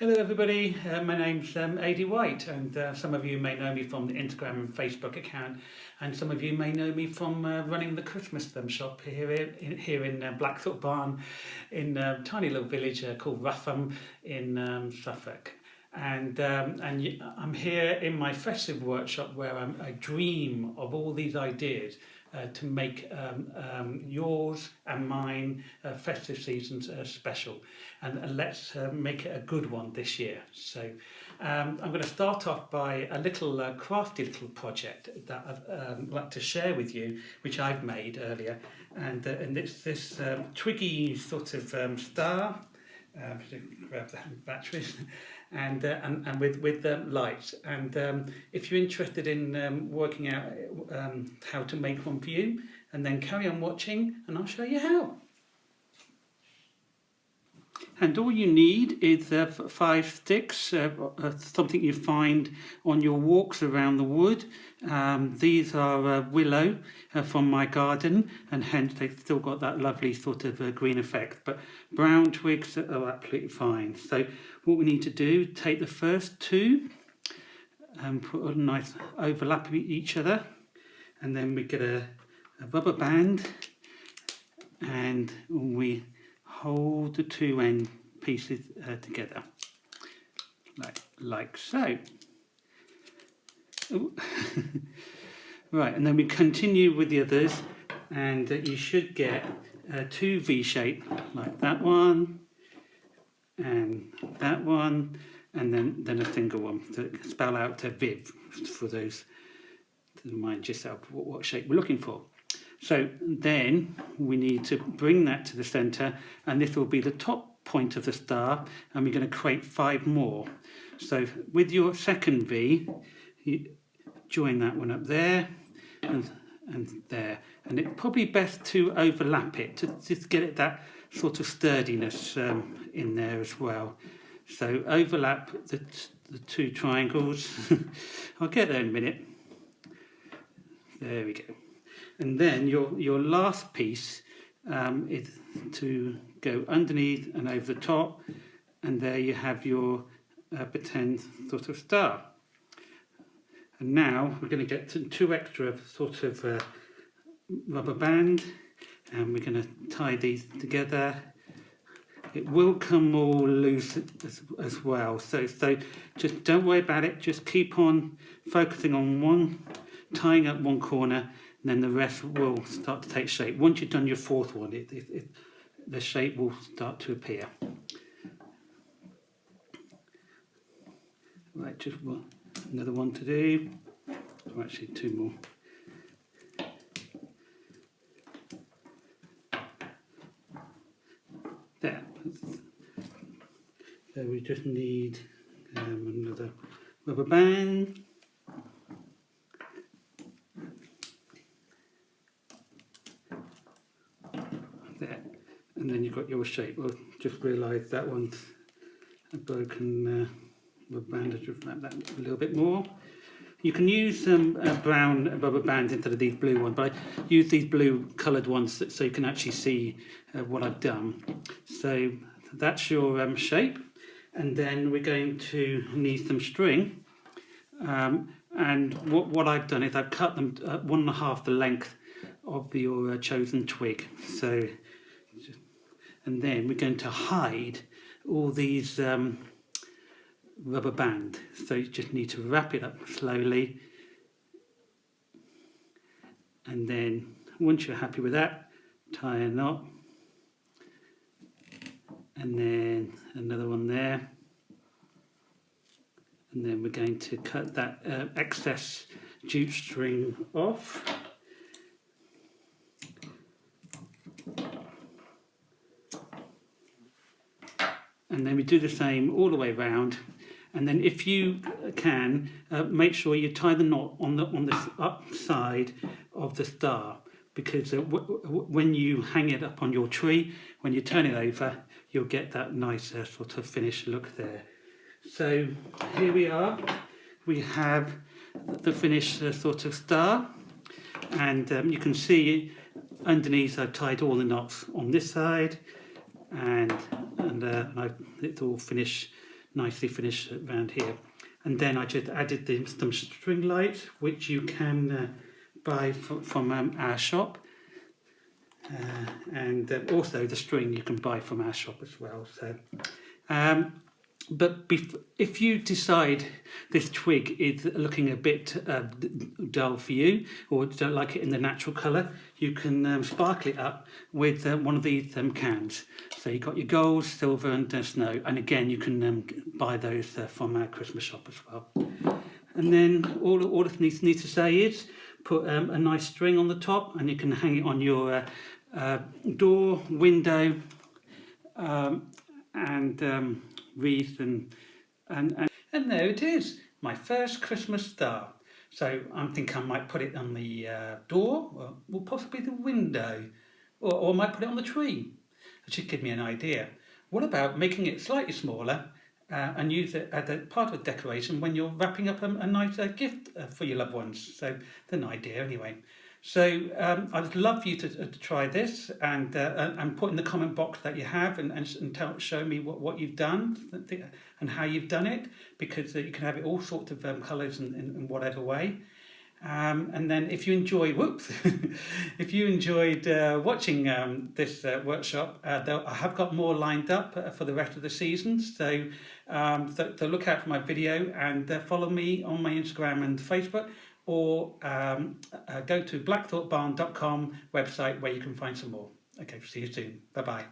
Hello everybody, my name's AD White, and some of you may know me from the Instagram and Facebook account, and some of you may know me from running the Christmas shop here in Blackthorpe Barn in a tiny little village called Ruffham in Suffolk. And I'm here in my festive workshop where I dream of all these ideas to make yours and mine festive seasons special, and let's make it a good one this year. So I'm going to start off by a little crafty little project that I'd like to share with you, which I've made earlier, and it's this twiggy sort of star. To grab the batteries, and with lights. And if you're interested in working out how to make one for you, and then carry on watching, and I'll show you how. And all you need is 5 sticks, something you find on your walks around the wood. These are willow from my garden, and hence they've still got that lovely sort of green effect. But brown twigs are absolutely fine. So what we need to do, take the first 2 and put a nice overlap of each other, and then we get a rubber band, and we hold the 2 end pieces together, like so. Right, and then we continue with the others, and you should get 2 V-shape, like that one, and that one, and then a single one to spell out Viv for those to remind yourself what shape we're looking for. So then we need to bring that to the centre, and this will be the top point of the star, and we're going to create 5 more. So with your second V, you join that one up there and there, and it's probably best to overlap it to just get it that sort of sturdiness in there as well. So overlap the 2 triangles. I'll get there in a minute. There we go. And then your last piece is to go underneath and over the top, and there you have your pretend sort of star. And now we're going to get 2 extra sort of rubber band, and we're going to tie these together. It will come all loose as well, so just don't worry about it, just keep on focusing on tying up one corner, and then the rest will start to take shape. Once you've done your 4th one, the shape will start to appear. Right, just another one to do. Or actually 2 more. There. So we just need another rubber band. There, and then you've got your shape. Well, just realised that one's a broken rubber band. Just wrap that a little bit more. You can use some brown rubber bands instead of these blue ones, but I use these blue coloured ones so you can actually see what I've done. So that's your shape, and then we're going to need some string. And what I've done is I've cut them 1.5 the length of your chosen twig. So, and then we're going to hide all these rubber band. So you just need to wrap it up slowly, and then once you're happy with that, tie a knot, and then another one there, and then we're going to cut that excess jute string off. And then we do the same all the way around, and then if you can, make sure you tie the knot on the upside of the star, because when you hang it up on your tree, when you turn it over, you'll get that nice sort of finished look there. So here we are. We have the finished sort of star, and you can see underneath I've tied all the knots on this side, and it's all finished nicely finished around here. And then I just added some string lights, which you can buy from our shop. And also the string you can buy from our shop as well. So, but if you decide this twig is looking a bit dull for you, or don't like it in the natural colour, you can sparkle it up with one of these cans. So you've got your gold, silver and snow, and again you can buy those from our Christmas shop as well. And then all it needs to say is put a nice string on the top, and you can hang it on your door, window, and wreath, and there it is, my first Christmas star. So I'm thinking I might put it on the door, or possibly the window, or I might put it on the tree. It should give me an idea. What about making it slightly smaller and use it as a part of decoration when you're wrapping up a nice gift for your loved ones? So that's an idea anyway. So I'd love you to try this and put in the comment box that you have and show me what you've done and how you've done it, because you can have it all sorts of colours in whatever way. And then if you enjoyed, if you enjoyed watching this workshop, I have got more lined up for the rest of the season. So look out for my video and follow me on my Instagram and Facebook, or go to blackthoughtbarn.com website where you can find some more. Okay, see you soon. Bye-bye.